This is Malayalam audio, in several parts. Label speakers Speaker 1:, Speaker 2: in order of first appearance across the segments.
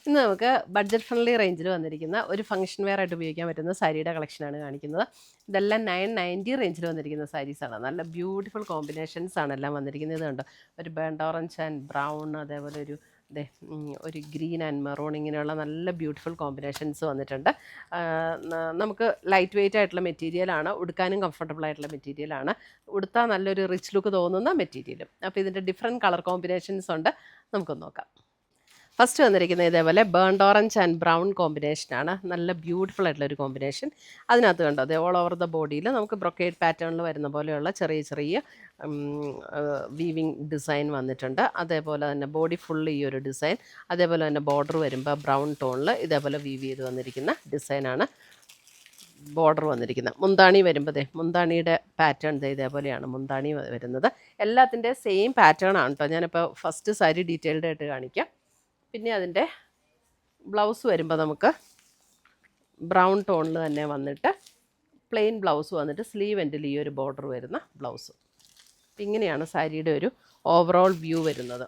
Speaker 1: ഇന്ന് നമുക്ക് ബഡ്ജറ്റ് ഫ്രണ്ട്ലി റേഞ്ചിൽ വന്നിരിക്കുന്ന ഒരു ഫംഗ്ഷൻ വെയർ ആയിട്ട് ഉപയോഗിക്കാൻ പറ്റുന്ന സാരിയുടെ കളക്ഷനാണ് കാണിക്കുന്നത്. ഇതെല്ലാം 990 റേഞ്ചിൽ വന്നിരിക്കുന്ന സാരീസാണ്. നല്ല ബ്യൂട്ടിഫുൾ കോമ്പിനേഷൻസ് ആണ് എല്ലാം വന്നിരിക്കുന്നത്. ഇത് കണ്ടോ, ഒരു ബേൺഡ് ഓറഞ്ച് ആൻഡ് ബ്രൗൺ, അതേപോലെ ഒരു ഗ്രീൻ ആൻഡ് മെറൂൺ, ഇങ്ങനെയുള്ള നല്ല ബ്യൂട്ടിഫുൾ കോമ്പിനേഷൻസ് വന്നിട്ടുണ്ട്. നമുക്ക് ലൈറ്റ് വെയിറ്റ് ആയിട്ടുള്ള മെറ്റീരിയലാണ്, ഉടുക്കാനും കംഫർട്ടബിൾ ആയിട്ടുള്ള മെറ്റീരിയലാണ്, ഉടുത്താൽ നല്ലൊരു റിച്ച് ലുക്ക് തോന്നുന്ന മെറ്റീരിയലും. അപ്പോൾ ഇതിൻ്റെ ഡിഫറെൻറ്റ് കളർ കോമ്പിനേഷൻസ് ഉണ്ട്, നമുക്കൊന്ന് നോക്കാം. ഫസ്റ്റ് വന്നിരിക്കുന്നത് ഇതേപോലെ ബേൺഡ് ഓറഞ്ച് ആൻഡ് ബ്രൗൺ കോമ്പിനേഷനാണ്. നല്ല ബ്യൂട്ടിഫുൾ ആയിട്ടുള്ള ഒരു കോമ്പിനേഷൻ. അതിനകത്ത് കണ്ടോ, അത് ഓൾ ഓവർ ദ ബോഡിയിൽ നമുക്ക് ബ്രൊക്കേഡ് പാറ്റേണിൽ വരുന്ന പോലെയുള്ള ചെറിയ ചെറിയ വീവിങ് ഡിസൈൻ വന്നിട്ടുണ്ട്. അതേപോലെ തന്നെ ബോഡി ഫുൾ ഈ ഒരു ഡിസൈൻ, അതേപോലെ തന്നെ ബോർഡർ വരുമ്പോൾ ബ്രൗൺ ടോണിൽ ഇതേപോലെ വീവ് ചെയ്ത് വന്നിരിക്കുന്ന ഡിസൈനാണ് ബോർഡർ വന്നിരിക്കുന്നത്. മുന്താണി വരുമ്പോൾ മുന്താണിയുടെ പാറ്റേൺ ഇതേപോലെയാണ് മുന്താണി വരുന്നത്. എല്ലാത്തിൻ്റെ സെയിം പാറ്റേൺ ആണ് കേട്ടോ. ഞാനിപ്പോൾ ഫസ്റ്റ് സാരി ഡീറ്റെയിൽഡ് ആയിട്ട് കാണിക്കാം. പിന്നെ അതിൻ്റെ ബ്ലൗസ് വരുമ്പോൾ നമുക്ക് ബ്രൗൺ ടോണിൽ തന്നെ വന്നിട്ട് പ്ലെയിൻ ബ്ലൗസ് വന്നിട്ട് സ്ലീവ് എൻഡിൽ ഈ ഒരു ബോർഡർ വരുന്ന ബ്ലൗസ്. ഇങ്ങനെയാണ് സാരിയുടെ ഒരു ഓവറോൾ വ്യൂ വരുന്നത്.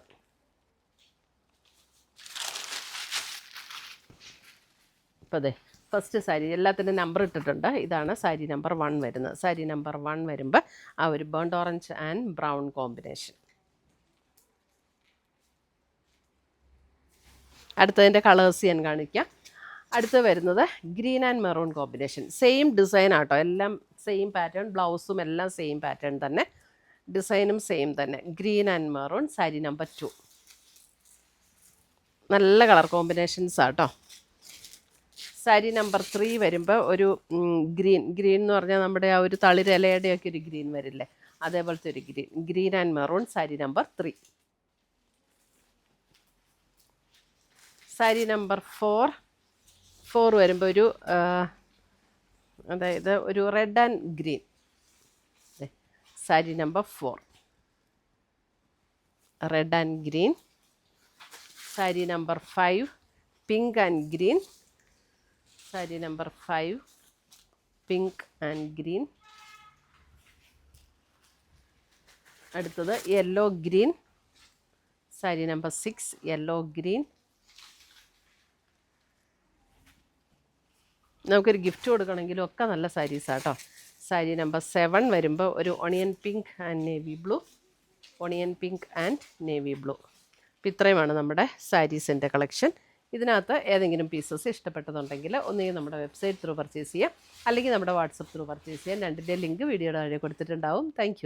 Speaker 1: ഇപ്പോൾ ഫസ്റ്റ് സാരി എല്ലാത്തിൻ്റെ നമ്പർ ഇട്ടിട്ടുണ്ട്. ഇതാണ് സാരി നമ്പർ 1 വരുന്നത്. സാരി നമ്പർ 1 വരുമ്പോൾ ആ ഒരു burnt orange and brown combination. അടുത്തതിൻ്റെ കളേഴ്സ് ഞാൻ കാണിക്കാം. അടുത്ത് വരുന്നത് green and maroon combination. Same design ആട്ടോ, എല്ലാം സെയിം പാറ്റേൺ, ബ്ലൗസും എല്ലാം സെയിം പാറ്റേൺ തന്നെ, ഡിസൈനും സെയിം തന്നെ. Green and maroon sari number 2. നല്ല കളർ കോമ്പിനേഷൻസ് ആട്ടോ. സാരി നമ്പർ 3 വരുമ്പോൾ ഒരു ഗ്രീൻ എന്ന് പറഞ്ഞാൽ നമ്മുടെ ആ ഒരു തളിരിലയുടെയൊക്കെ ഒരു ഗ്രീൻ വരില്ലേ, അതേപോലത്തെ ഒരു green and maroon sari number 3. Sari number 4 വരുമ്പോൾ അതായത് ഒരു red and green. Sari number 4 red and green. Sari number 5 pink and green. Sari number 5 pink and green. അടുത്തത് yellow green. Sari number 6 yellow green. നമുക്കൊരു ഗിഫ്റ്റ് കൊടുക്കണമെങ്കിലും ഒക്കെ നല്ല സാരീസാട്ടോ. സാരി നമ്പർ 7 വരുമ്പോൾ ഒരു onion pink and navy blue. Onion pink and navy blue. അപ്പോൾ ഇത്രയുമാണ് നമ്മുടെ സാരീസിൻ്റെ കളക്ഷൻ. ഇതിനകത്ത് ഏതെങ്കിലും പീസസ് ഇഷ്ടപ്പെട്ടതുണ്ടെങ്കിൽ ഒന്നുകിൽ നമ്മുടെ വെബ്സൈറ്റ് ത്രൂ പർച്ചേസ് ചെയ്യാം, അല്ലെങ്കിൽ നമ്മുടെ വാട്സപ്പ് ത്രൂ പർച്ചേസ് ചെയ്യാം. രണ്ടിൻ്റെ ലിങ്ക് വീഡിയോയുടെ താഴെ കൊടുത്തിട്ടുണ്ടാവും. താങ്ക്